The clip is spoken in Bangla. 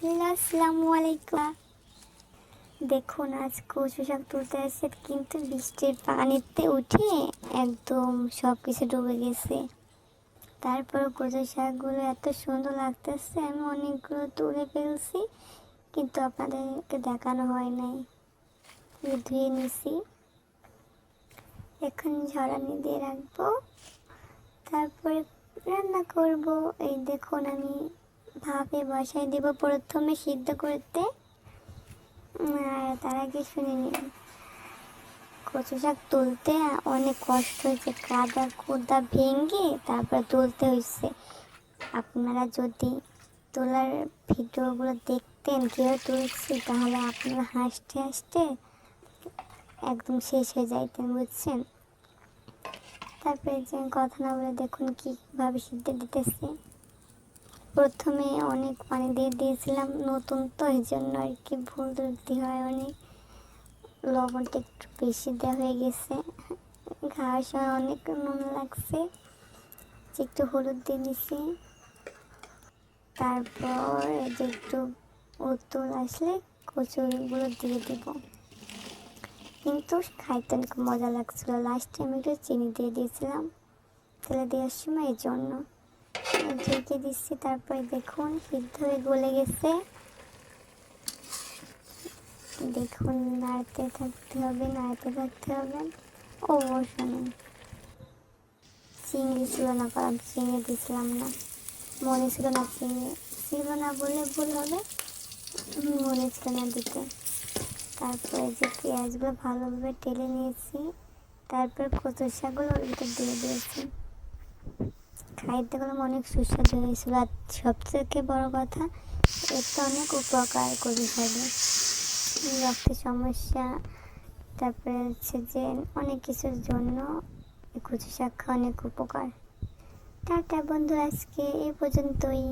হ্যালো, আসসালামু আলাইকুম। দেখুন আজ কচু শাক তুলতে আসছে, কিন্তু বৃষ্টির পানিতে উঠে একদম সব কিছু ডুবে গেছে। তারপর কচু শাকগুলো এত সুন্দর লাগতেছে, আমি অনেকগুলো তুলে ফেলছি, কিন্তু আপনাদেরকে দেখানো হয় নাই। ধুয়ে নিছি, এখন ঝরানি দিয়ে রাখবো, তারপরে রান্না করব। এই দেখুন আমি ভাপে বসাই দেব প্রথমে সিদ্ধ করতে। আর তার আগে শুনে নিন, কচু শাক তুলতে অনেক কষ্ট হয়েছে, কাদা কুদা ভেঙে তারপর তুলতে হয়েছে। আপনারা যদি তোলার ভিডিওগুলো দেখতেন কীভাবে তুলছি, তাহলে আপনারা হাসতে হাসতে একদম শেষ হয়ে যাইতেন, বুঝছেন। তারপরে যে কথা না বলে দেখুন কীভাবে সিদ্ধ দিতেছে। প্রথমে অনেক পানি দিয়ে দিয়েছিলাম, নতুন তো এই জন্য আর কি ভুল ত্রুটি হয় অনেক। লবণটা একটু বেশি দেওয়া হয়ে গেছে, খাওয়ার সময় অনেক নুন লাগছে, একটু হলুদ দিয়ে দিছি। তারপর যে একটু উতল আসলে কচুরিগুলো দিয়ে দিব, কিন্তু খাইতে অনেক মজা লাগছিল। লাস্টে আমি একটু চিনি দিয়ে দিয়েছিলাম তেলে দেওয়ার সময়, এই জন্য ঢেকে দিচ্ছি। তারপরে দেখুন সিদ্ধ হয়ে গলে গেছে। দেখুন নাড়তে থাকতে হবে, নাড়তে থাকতে হবে। ও শোনেন, চিংড়ি ছিল না, কারণ চিংড়ি দিয়েছিলাম না, মনে ছিল না, চিংড়ি ছিল না বললে ভুল হবে, মনে ছিল না দিতে। তারপরে যে পেঁয়াজগুলো ভালোভাবে টেলে নিয়েছি, তারপর কচু শাকগুলো ওর ভিতর দিয়ে দিয়েছি। খাইতে গেলে অনেক সুস্বাদু হয়েছিল। আর সবথেকে বড় কথা, এতে অনেক উপকার কচু শাকে, রক্তের সমস্যা, তারপরে হচ্ছে যে অনেক কিছুর জন্য এই কচু শাক খাওয়া অনেক উপকার। টাটা বন্ধু, আজকে এই পর্যন্তই।